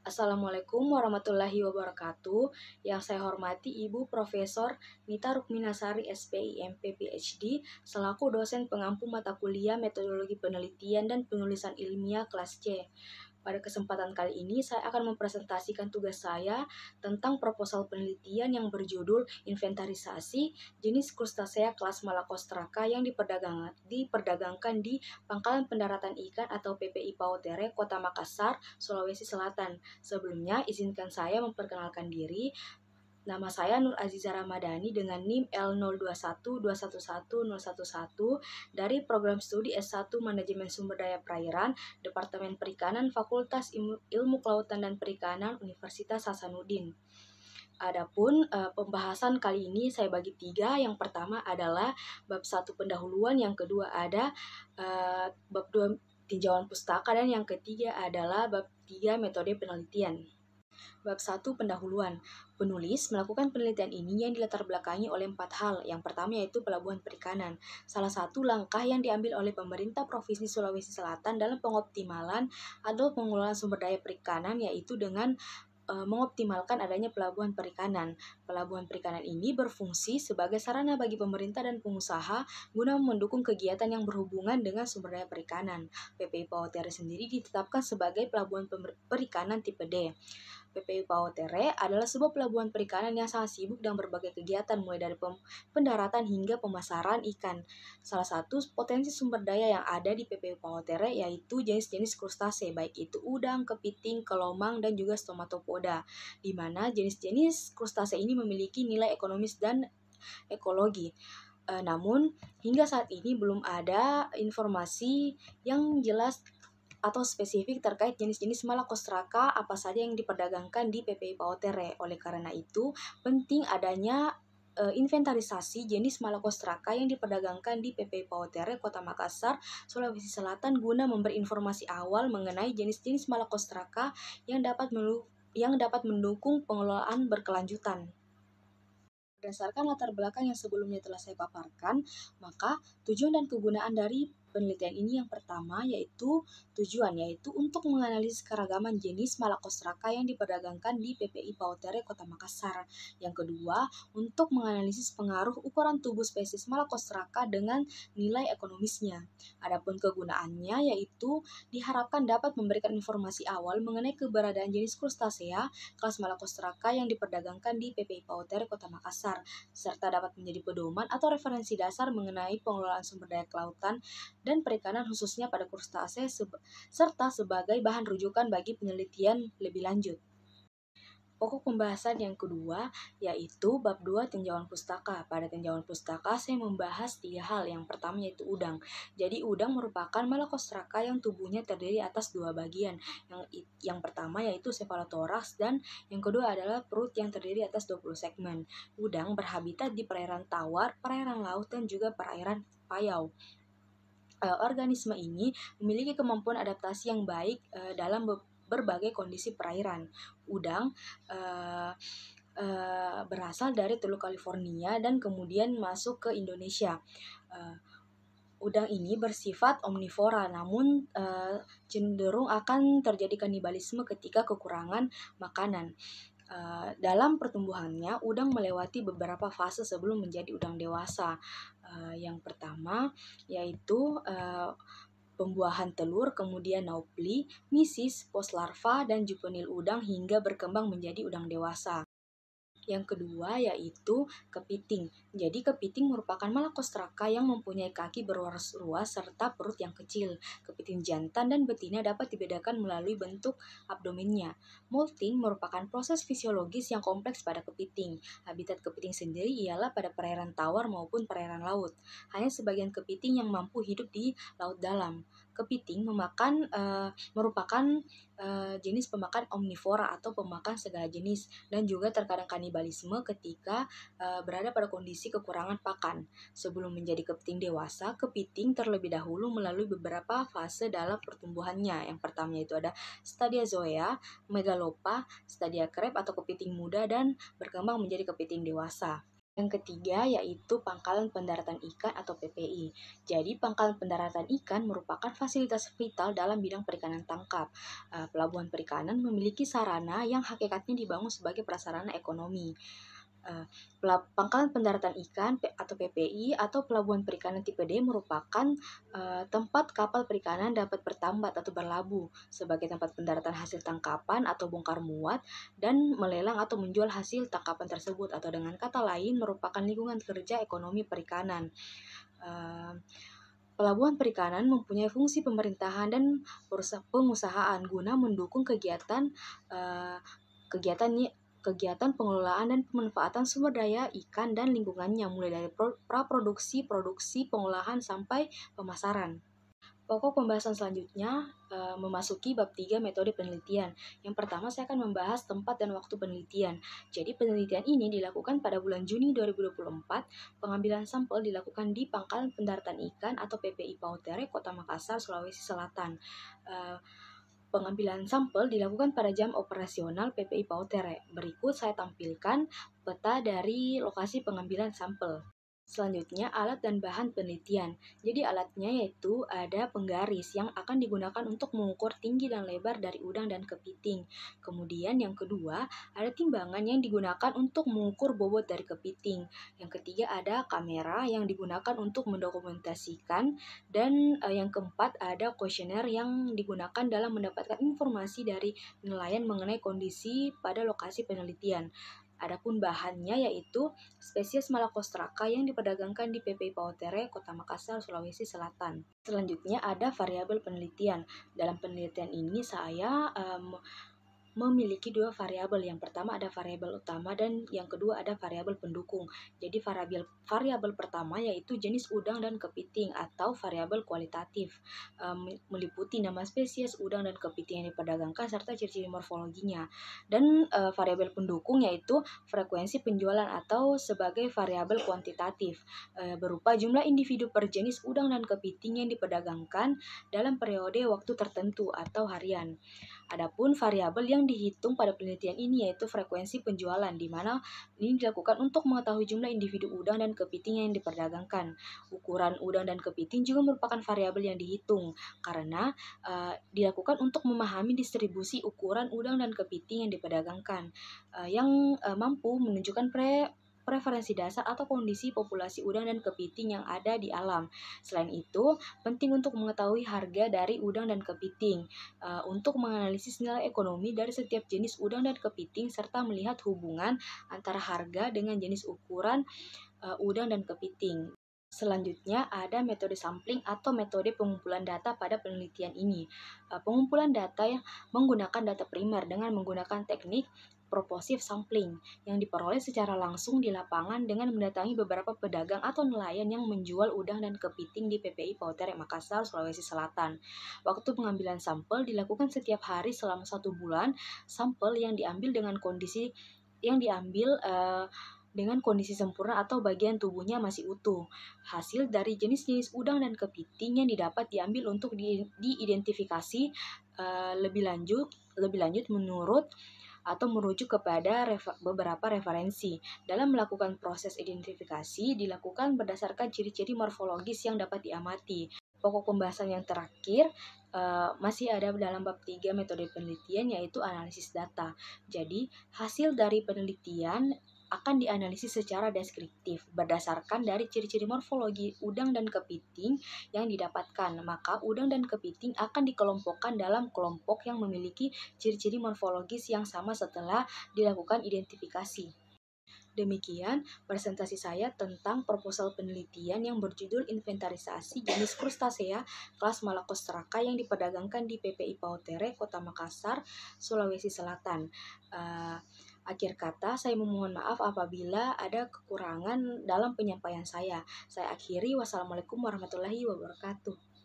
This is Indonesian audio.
Assalamualaikum warahmatullahi wabarakatuh. Yang saya hormati Ibu Profesor Nita Rukminasari SPIMP PhD selaku dosen pengampu mata kuliah Metodologi Penelitian dan Penulisan Ilmiah kelas C. Pada kesempatan kali ini saya akan mempresentasikan tugas saya tentang proposal penelitian yang berjudul inventarisasi jenis krustasea kelas Malacostraca yang diperdagangkan di Pangkalan Pendaratan Ikan atau PPI Pautere, Kota Makassar, Sulawesi Selatan. Sebelumnya, izinkan saya memperkenalkan diri. Nama saya Nur Aziza Ramadhani dengan NIM L0212111011 dari program studi S1 Manajemen Sumber Daya Perairan, Departemen Perikanan, Fakultas Ilmu Kelautan dan Perikanan, Universitas Hasanuddin. Adapun pembahasan kali ini saya bagi 3. Yang pertama adalah bab 1 pendahuluan, yang kedua ada bab 2 tinjauan pustaka, dan yang ketiga adalah bab 3 metode penelitian. Bab 1 pendahuluan. Penulis melakukan penelitian ini yang dilatar belakangi oleh 4 hal. Yang pertama yaitu pelabuhan perikanan. Salah satu langkah yang diambil oleh pemerintah Provinsi Sulawesi Selatan dalam pengoptimalan atau pengelolaan sumber daya perikanan yaitu dengan mengoptimalkan adanya pelabuhan perikanan. Pelabuhan perikanan ini berfungsi sebagai sarana bagi pemerintah dan pengusaha guna mendukung kegiatan yang berhubungan dengan sumber daya perikanan. PPI Pautere sendiri ditetapkan sebagai pelabuhan perikanan tipe D. PPI Pautere adalah sebuah pelabuhan perikanan yang sangat sibuk dengan berbagai kegiatan mulai dari pendaratan hingga pemasaran ikan. Salah satu potensi sumber daya yang ada di PPI Pautere yaitu jenis-jenis krustase, baik itu udang, kepiting, kelomang, dan juga stomatopoda, di mana jenis-jenis krustase ini memiliki nilai ekonomis dan ekologi. Namun, hingga saat ini belum ada informasi yang jelas atau spesifik terkait jenis-jenis Malacostraca apa saja yang diperdagangkan di PPI Pautere. Oleh karena itu, penting adanya inventarisasi jenis Malacostraca yang diperdagangkan di PPI Pautere, Kota Makassar, Sulawesi Selatan guna memberi informasi awal mengenai jenis-jenis Malacostraca yang dapat mendukung pengelolaan berkelanjutan. Berdasarkan latar belakang yang sebelumnya telah saya paparkan, maka tujuan dan kegunaan dari penelitian ini yang pertama yaitu untuk menganalisis keragaman jenis Malacostraca yang diperdagangkan di PPI Pautere, Kota Makassar. Yang kedua, untuk menganalisis pengaruh ukuran tubuh spesies Malacostraca dengan nilai ekonomisnya. Adapun kegunaannya yaitu diharapkan dapat memberikan informasi awal mengenai keberadaan jenis krustasea kelas Malacostraca yang diperdagangkan di PPI Pautere, Kota Makassar, serta dapat menjadi pedoman atau referensi dasar mengenai pengelolaan sumber daya kelautan dan perikanan khususnya pada krustase serta sebagai bahan rujukan bagi penelitian lebih lanjut. Pokok pembahasan yang kedua yaitu bab 2 tinjauan pustaka. Pada tinjauan pustaka saya membahas 3 hal. Yang pertama yaitu udang. Jadi udang merupakan Malacostraca yang tubuhnya terdiri atas 2 bagian. Yang pertama yaitu cephalothorax dan yang kedua adalah perut yang terdiri atas 20 segmen. Udang berhabitat di perairan tawar, perairan laut, dan juga perairan payau. Organisme ini memiliki kemampuan adaptasi yang baik dalam berbagai kondisi perairan. Udang berasal dari Teluk California dan kemudian masuk ke Indonesia. Udang ini bersifat omnivora, namun cenderung akan terjadi kanibalisme ketika kekurangan makanan. Dalam pertumbuhannya, udang melewati beberapa fase sebelum menjadi udang dewasa. Yang pertama yaitu pembuahan telur, kemudian naupli, misis, poslarva, dan juvenil udang hingga berkembang menjadi udang dewasa. Yang kedua yaitu kepiting. Jadi kepiting merupakan Malacostraca yang mempunyai kaki berruas-ruas serta perut yang kecil. Kepiting jantan dan betina dapat dibedakan melalui bentuk abdomennya. Molting merupakan proses fisiologis yang kompleks pada kepiting. Habitat kepiting sendiri ialah pada perairan tawar maupun perairan laut. Hanya sebagian kepiting yang mampu hidup di laut dalam. Kepiting merupakan jenis pemakan omnivora atau pemakan segala jenis dan juga terkadang kanibalisme ketika berada pada kondisi kekurangan pakan. Sebelum menjadi kepiting dewasa, kepiting terlebih dahulu melalui beberapa fase dalam pertumbuhannya. Yang pertama itu ada stadia zoea, megalopa, stadia crab atau kepiting muda, dan berkembang menjadi kepiting dewasa. Yang ketiga yaitu pangkalan pendaratan ikan atau PPI. Jadi pangkalan pendaratan ikan merupakan fasilitas vital dalam bidang perikanan tangkap. Pelabuhan perikanan memiliki sarana yang hakikatnya dibangun sebagai prasarana ekonomi. Eh, Pangkalan pendaratan ikan atau PPI atau pelabuhan perikanan tipe D merupakan tempat kapal perikanan dapat bertambat atau berlabuh sebagai tempat pendaratan hasil tangkapan atau bongkar muat dan melelang atau menjual hasil tangkapan tersebut, atau dengan kata lain merupakan lingkungan kerja ekonomi perikanan. Eh, Pelabuhan perikanan mempunyai fungsi pemerintahan dan pengusahaan guna mendukung eh, kegiatan kegiatan pengelolaan dan pemanfaatan sumber daya ikan dan lingkungannya, mulai dari praproduksi, produksi, pengolahan, sampai pemasaran. Pokok pembahasan selanjutnya memasuki bab 3 metode penelitian. Yang pertama saya akan membahas tempat dan waktu penelitian. Jadi penelitian ini dilakukan pada bulan Juni 2024. Pengambilan sampel dilakukan di Pangkalan Pendaratan Ikan atau PPI Pautere, Kota Makassar, Sulawesi Selatan. Pengambilan sampel dilakukan pada jam operasional PPI Pautere. Berikut saya tampilkan peta dari lokasi pengambilan sampel. Selanjutnya, alat dan bahan penelitian. Jadi alatnya yaitu ada penggaris yang akan digunakan untuk mengukur tinggi dan lebar dari udang dan kepiting. Kemudian yang kedua, ada timbangan yang digunakan untuk mengukur bobot dari kepiting. Yang ketiga, ada kamera yang digunakan untuk mendokumentasikan. Dan yang keempat, ada kuesioner yang digunakan dalam mendapatkan informasi dari nelayan mengenai kondisi pada lokasi penelitian. Adapun bahannya yaitu spesies Malacostraca yang diperdagangkan di PPI Pautere, Kota Makassar, Sulawesi Selatan. Selanjutnya ada variabel penelitian. Dalam penelitian ini saya memiliki dua variabel. Yang pertama ada variabel utama dan yang kedua ada variabel pendukung. Jadi variabel pertama yaitu jenis udang dan kepiting atau variabel kualitatif, meliputi nama spesies udang dan kepiting yang diperdagangkan serta ciri-ciri morfologinya. Dan variabel pendukung yaitu frekuensi penjualan atau sebagai variabel kuantitatif, berupa jumlah individu per jenis udang dan kepiting yang diperdagangkan dalam periode waktu tertentu atau harian. Adapun variabel yang dihitung pada penelitian ini yaitu frekuensi penjualan, di mana ini dilakukan untuk mengetahui jumlah individu udang dan kepiting yang diperdagangkan. Ukuran udang dan kepiting juga merupakan variabel yang dihitung karena dilakukan untuk memahami distribusi ukuran udang dan kepiting yang diperdagangkan, yang mampu menunjukkan preferensi dasar atau kondisi populasi udang dan kepiting yang ada di alam. Selain itu, penting untuk mengetahui harga dari udang dan kepiting, untuk menganalisis nilai ekonomi dari setiap jenis udang dan kepiting serta melihat hubungan antara harga dengan jenis ukuran udang dan kepiting. Selanjutnya ada metode sampling atau metode pengumpulan data pada penelitian ini. Pengumpulan data yang menggunakan data primer dengan menggunakan teknik proposif sampling yang diperoleh secara langsung di lapangan dengan mendatangi beberapa pedagang atau nelayan yang menjual udang dan kepiting di PPI Pautere, Makassar, Sulawesi Selatan. Waktu pengambilan sampel dilakukan setiap hari selama 1 bulan. Sampel yang diambil dengan kondisi sempurna atau bagian tubuhnya masih utuh. Hasil dari jenis-jenis udang dan kepiting yang didapat diambil untuk diidentifikasi lebih lanjut menurut atau merujuk kepada beberapa referensi. Dalam melakukan proses identifikasi dilakukan berdasarkan ciri-ciri morfologis yang dapat diamati. Pokok pembahasan yang terakhir masih ada dalam bab 3 metode penelitian yaitu analisis data. Jadi, hasil dari penelitian akan dianalisis secara deskriptif berdasarkan dari ciri-ciri morfologi udang dan kepiting yang didapatkan. Maka udang dan kepiting akan dikelompokkan dalam kelompok yang memiliki ciri-ciri morfologis yang sama setelah dilakukan identifikasi. Demikian presentasi saya tentang proposal penelitian yang berjudul Inventarisasi Jenis Krustasea kelas Malacostraca yang diperdagangkan di PPI Pautere, Kota Makassar, Sulawesi Selatan. Akhir kata, saya memohon maaf apabila ada kekurangan dalam penyampaian saya. Saya akhiri, wassalamualaikum warahmatullahi wabarakatuh.